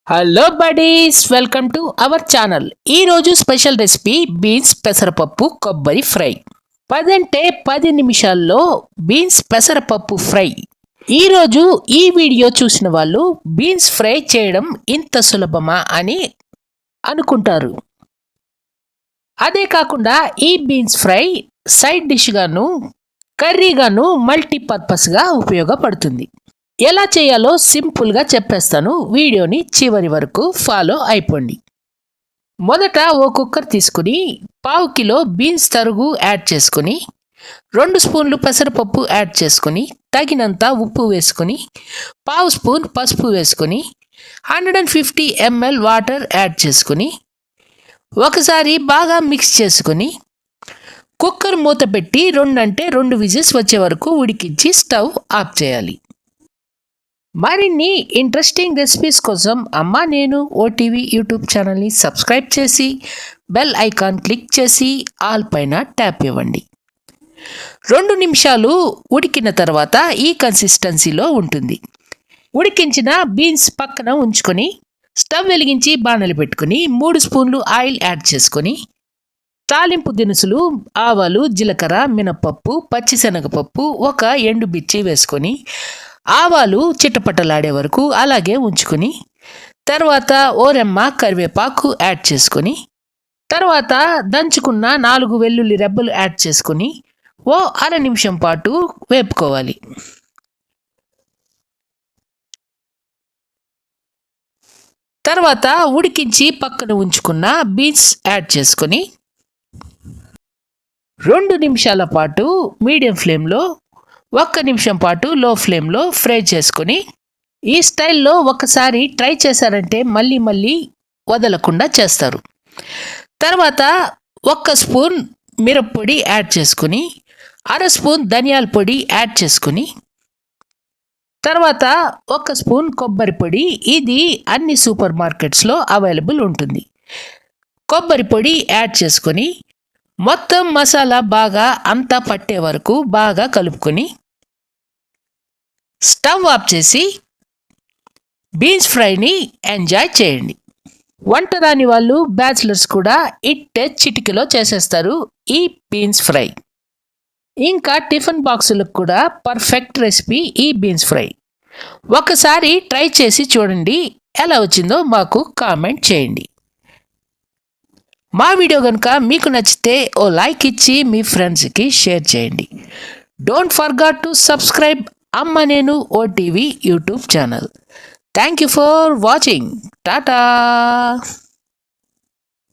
Hello buddies, welcome to our channel. ఈరోజు special recipe beans పెసరపప్పు కొబ్బరి ఫ్రై. 10 అంటే 10 నిమిషాల్లో బీన్స్ పెసరపప్పు ఫ్రై. ఈరోజు ఈ వీడియో చూసిన వాళ్ళు బీన్స్ ఫ్రై చేయడం ఇంత సులభమా అని అనుకుంటారు. అదే కాకుండా ఈ బీన్స్ ఫ్రై సైడ్ డిష్గాను కర్రీగాను మల్టీపర్పస్గా ఉపయోగపడుతుంది. ఎలా చేయాలో సింపుల్గా చెప్పేస్తాను. వీడియోని చివరి వరకు ఫాలో అయిపోండి. మొదట ఓ కుక్కర్ తీసుకుని 1/2 కిలో బీన్స్ తరుగు యాడ్ చేసుకుని 2 స్పూన్లు పెసరపప్పు యాడ్ చేసుకుని తగినంత ఉప్పు వేసుకుని 1/2 స్పూన్ పసుపు వేసుకుని 150 ml వాటర్ యాడ్ చేసుకుని ఒకసారి బాగా మిక్స్ చేసుకుని కుక్కర్ మూత పెట్టి 2 విజిల్స్ వచ్చే వరకు ఉడికించి స్టవ్ ఆఫ్ చేయాలి. మరిన్ని ఇంట్రెస్టింగ్ రెసిపీస్ కోసం అమ్మా నేను ఓటీవీ యూట్యూబ్ ఛానల్ని సబ్స్క్రైబ్ చేసి బెల్ ఐకాన్ క్లిక్ చేసి ఆల్ పైన ట్యాప్ ఇవ్వండి. 2 నిమిషాలు ఉడికిన తర్వాత ఈ కన్సిస్టెన్సీలో ఉంటుంది. ఉడికించిన బీన్స్ పక్కన ఉంచుకొని స్టవ్ వెలిగించి బాణలు పెట్టుకుని 3 స్పూన్లు ఆయిల్ యాడ్ చేసుకొని తాలింపు దినుసులు ఆవాలు జీలకర్ర మినపప్పు పచ్చిశనగపప్పు ఒక ఎండుమిర్చి వేసుకొని ఆవాలు చిట్టపట్టలాడే వరకు అలాగే ఉంచుకొని తర్వాత ఓరెమ్మ కరివేపాకు యాడ్ చేసుకొని తర్వాత దంచుకున్న 4 వెల్లుల్లి రెబ్బలు యాడ్ చేసుకొని ఓ 1/2 నిమిషం పాటు వేపుకోవాలి. తర్వాత ఉడికించి పక్కన ఉంచుకున్న బీన్స్ యాడ్ చేసుకొని 2 నిమిషాల పాటు మీడియం ఫ్లేమ్లో 1 నిమిషం పాటు లో ఫ్లేమ్లో ఫ్రై చేసుకొని ఈ స్టైల్లో ఒకసారి ట్రై చేశారంటే మళ్ళీ వదలకుండా చేస్తారు. తర్వాత 1 స్పూన్ మిరప్పొడి యాడ్ చేసుకుని 1/2 స్పూన్ ధనియాల పొడి యాడ్ చేసుకుని తర్వాత 1 స్పూన్ కొబ్బరి పొడి. ఇది అన్ని సూపర్ మార్కెట్స్లో అవైలబుల్ ఉంటుంది. కొబ్బరి పొడి యాడ్ చేసుకొని మొత్తం మసాలా బాగా అంతా పట్టే వరకు బాగా కలుపుకొని స్టవ్ ఆఫ్ చేసి బీన్స్ ఫ్రైని ఎంజాయ్ చేయండి. వంట రాని వాళ్ళు బ్యాచిలర్స్ కూడా ఇట్టే చిటికలో చేసేస్తారు ఈ బీన్స్ ఫ్రై. ఇంకా టిఫిన్ బాక్సులకు కూడా పర్ఫెక్ట్ రెసిపీ ఈ బీన్స్ ఫ్రై. ఒకసారి ట్రై చేసి చూడండి, ఎలా వచ్చిందో మాకు కామెంట్ చేయండి. మా వీడియో కనుక మీకు నచ్చితే ఓ లైక్ ఇచ్చి మీ ఫ్రెండ్స్కి షేర్ చేయండి. డోంట్ ఫర్గాట్ టు సబ్స్క్రైబ్ అమ్మ నేను OTV YouTube channel. Thank you for watching. Tata.